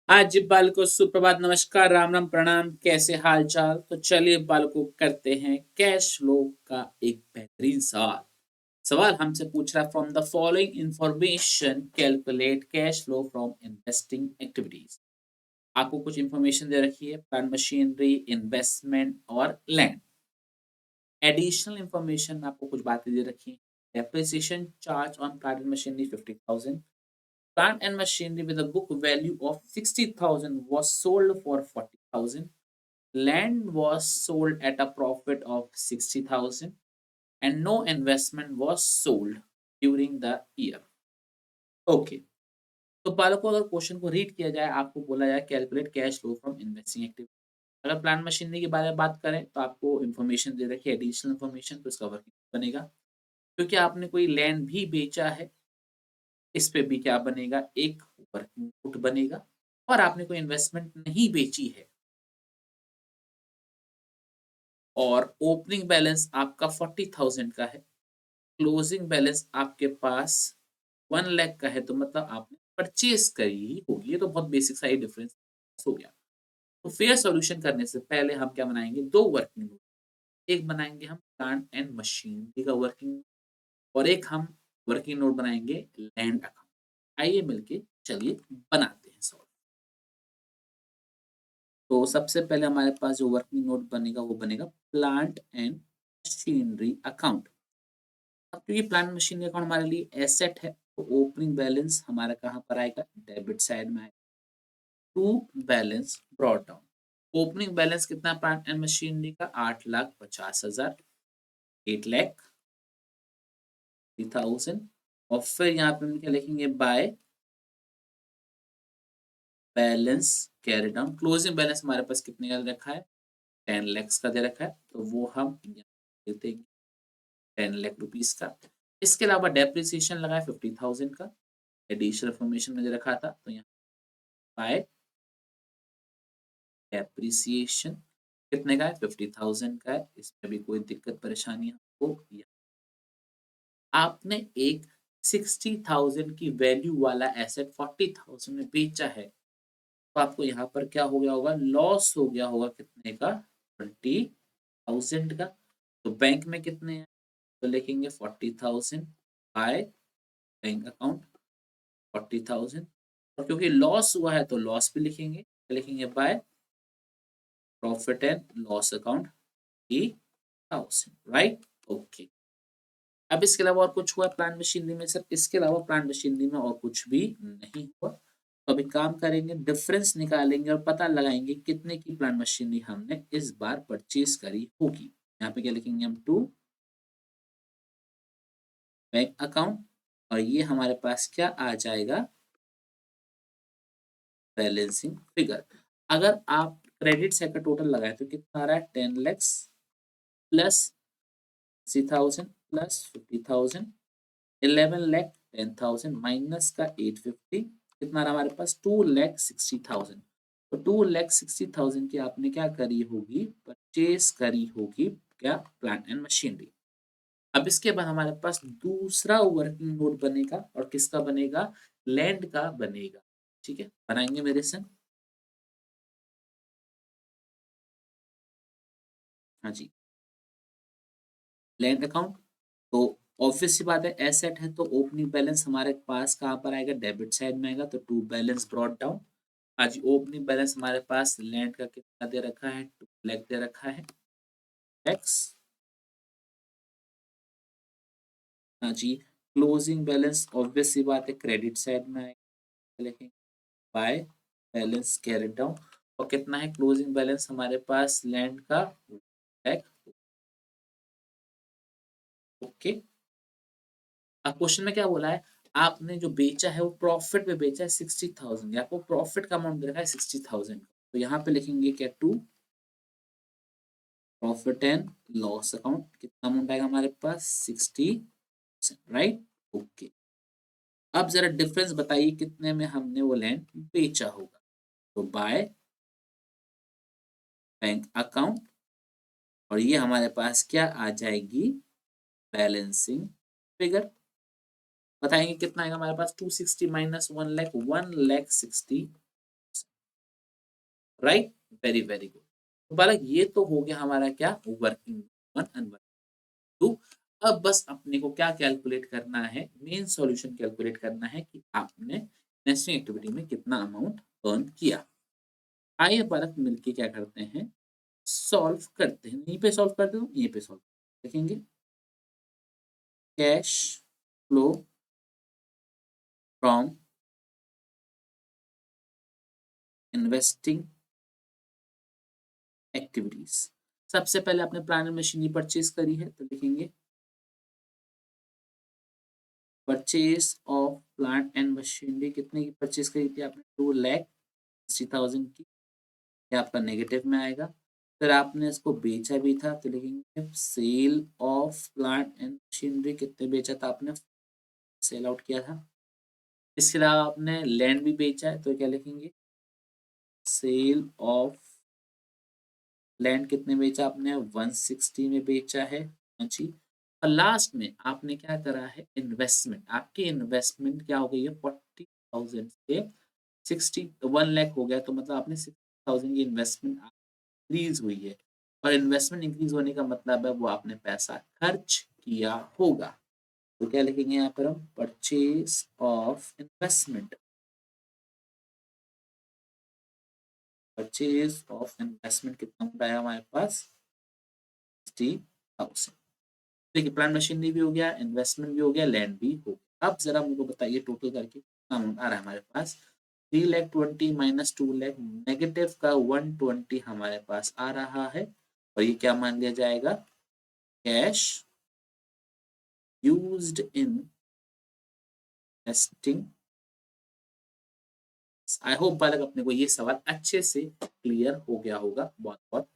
आज बालकों सुप्रभात, नमस्कार, राम राम, प्रणाम। कैसे हाल चाल? तो चलिए बालकों करते हैं कैश फ्लो का एक बेहतरीन सवाल। सवाल हमसे पूछ रहा है, from the following information calculate cash flow from investing activities. आपको कुछ इंफॉर्मेशन दे रखी है, प्लांट मशीनरी, इन्वेस्टमेंट और लैंड। एडिशनल इंफॉर्मेशन आपको कुछ बातें दे रखी है। Depreciation charge on plant and machinery 50,000। Plant and machinery with a book value of 60,000 was sold for 40,000. Land was sold at a profit of 60,000 and no investment was sold during the year. Okay. तो बालकों अगर question को read किया जाए, आपको बोला जाए calculate cash flow from investing activity. अगर प्लांट मशीनरी के बारे में बात करें तो आपको इन्फॉर्मेशन दे रखी है, एडिशनल इन्फॉर्मेशन, तो इसका वर्किंग बनेगा। क्योंकि आपने कोई लैंड भी बेचा है, इस पे भी क्या बनेगा, एक वर्किंग नोट बनेगा। और आपने कोई इन्वेस्टमेंट नहीं बेची है और ओपनिंग बैलेंस आपका 40,000 का है, क्लोजिंग बैलेंस आपके पास 1 लाख का है, तो मतलब आपने परचेज करी ही होगी। ये तो बहुत बेसिक सा ही डिफरेंस हो गया। तो फेयर सॉल्यूशन करने से पहले हम क्या बनाएंगे, दो वर्किंग नोट। एक बनाएंगे हम प्लांट एंड मशीनरी का वर्किंग नोट और एक हम वर्किंग नोट बनाएंगे लैंड अकाउंट। आइए मिलके चलिए बनाते हैं सॉल्व। तो सबसे पहले हमारे पास जो वर्किंग नोट बनेगा वो बनेगा प्लांट एंड मशीनरी अकाउंट। अब क्योंकि प्लांट मशीनरी अकाउंट हमारे लिए एसेट है, तो ओपनिंग बैलेंस हमारा कहाँ पर आएगा, डेबिट साइड में आएगा। To balance brought down. Opening balance कितना प्लांट एंड मशीनरी का, 8,50,000, 8,30,000। और फिर यहाँ पे हम क्या लिखेंगे, by balance carry down. Closing balance हमारे पास कितने का रखा है, 10 lakhs का दे रखा है, तो वो हम देते हैं 10 लाख रुपीस का। इसके अलावा डेप्रिसिएशन लगा है 50,000 का, एडिशनल इन्फॉर्मेशन में दे रखा था, तो यहाँ बाय डेप्रिसिएशन कितने का है, 50,000 का है। इसमें भी कोई दिक्कत परेशानी आपको, आपने एक 60,000 की वैल्यू वाला एसेट 40,000 में बेचा है, तो आपको यहाँ पर क्या हो गया होगा, लॉस हो गया होगा कितने का, 20,000 का। तो बैंक में कितने हैं, तो लिखेंगे 40,000 बाय बैंक अकाउंट 40,000। और क्योंकि लॉस हुआ है तो लॉस भी लिखेंगे, लिखेंगे by profit and loss account 30,000, right. Okay. अब इसके अलावा और कुछ हुआ प्लांट मशीनरी में? सर इसके अलावा प्लांट मशीनरी में और कुछ भी नहीं हुआ। तो अभी काम करेंगे, डिफरेंस निकालेंगे और पता लगाएंगे कितने की प्लांट मशीनरी हमने इस बार परचेज करी होगी। यहाँ पे क्या लिखेंगे हम, टू बैंक अकाउंट, और ये हमारे पास क्या आ जाएगा, बैलेंसिंग फिगर। अगर आप क्रेडिट साइड का टोटल लगाए तो कितना आ रहा है, 10 लैक्स प्लस 60,000 प्लस 50,000, 11,10,000 माइनस का 850, कितना रहा हमारे पास, 2,60,000। तो 2,60,000 की आपने क्या करी होगी, परचेज करी होगी, क्या, प्लांट एंड मशीनरी। अब इसके बाद हमारे पास दूसरा वर्किंग नोट बनेगा, और किसका बनेगा, लैंड का बनेगा। ठीक है, बनाएंगे मेरे संग। हाँ जी, लैंड अकाउंट। तो ऑब्वियस सी बात है, एसेट है तो ओपनिंग बैलेंस हमारे पास कहाँ पर आएगा, डेबिट साइड में आएगा, तो टू बैलेंस ब्रॉट डाउन। आज ओपनिंग बैलेंस हमारे पास लैंड का कितना दे रखा है, 2 लाख दे रखा है, एक्स। हाँ जी, क्लोजिंग बैलेंस ऑब्वियस सी बात है क्रेडिट साइड में आएगा, लेकिन बाय बैलेंस कैरिड डाउन। और कितना है क्लोजिंग बैलेंस हमारे पास लैंड का, लाख। ओके। अब क्वेश्चन में क्या बोला है, आपने जो बेचा है वो प्रॉफिट में बेचा है 60,000, आपको प्रॉफिट का अमाउंट दे रखा है 60,000। तो यहाँ पे लिखेंगे क्या, to profit and loss account, कितना अमाउंट आएगा हमारे पास, 60, राइट। ओके। अब जरा डिफरेंस बताइए कितने में हमने वो लैंड बेचा होगा। तो बाय बैंक अकाउंट, और ये हमारे पास क्या आ जाएगी, बैलेंसिंग फिगर। बताएंगे कितना आएगा हमारे पास, 260 minus 1 lakh, 1,60,000। Right, very very good. तो बालक ये तो हो गया हमारा क्या, working one and working two. अब बस अपने को क्या कैलकुलेट करना है, मेन सॉल्यूशन कैलकुलेट करना है कि आपने नेक्स्ट एक्टिविटी में कितना अमाउंट अर्न किया। आइए बालक मिलके क्या करते हैं, सॉल्व करते हैं। यहीं पे सॉल्व करते हो, यहीं पे सॉल्व देखेंगे। Cash flow from investing activities. सबसे पहले आपने प्लांट एंड मशीनरी परचेज करी है, तो लिखेंगे purchase of plant and machinery. कितने की परचेज करी थी आपने, 2,60,000 की। ये आपका नेगेटिव में आएगा। फिर आपने इसको बेचा भी था, तो लिखेंगे sale of plant and machinery. कितने बेचा था आपने, सेल आउट किया था। इसके अलावा आपने लैंड भी बेचा है, तो क्या लिखेंगे, सेल ऑफ लैंड। कितने बेचा आपने, 160 में बेचा है। जी। और लास्ट में आपने क्या करा है, इन्वेस्टमेंट। आपकी इन्वेस्टमेंट क्या हो गई है, 40,000 से 61 लाख हो गया। तो मतलब आपने 60,000 की इन्वेस्टमेंट इंक्रीज हुई है। और इन्वेस्टमेंट इंक्रीज होने का मतलब है वो आपने पैसा खर्च किया होगा। तो क्या लिखेंगे यहाँ पर हम, purchase of investment. Purchase of investment कितना आया हमारे पास, 60,000। देखिए प्लांट मशीनरी भी हो गया, इन्वेस्टमेंट भी हो गया, लैंड भी हो गया। अब जरा मुझको बताइए टोटल करके कितना अमाउंट आ रहा है हमारे पास। 3,20,000 माइनस 2,00,000, नेगेटिव का 120 हमारे पास आ रहा है। और ये क्या मान लिया जाएगा, cash used in investing. I hope बालक अपने को ये सवाल अच्छे से क्लियर हो गया होगा। बहुत बहुत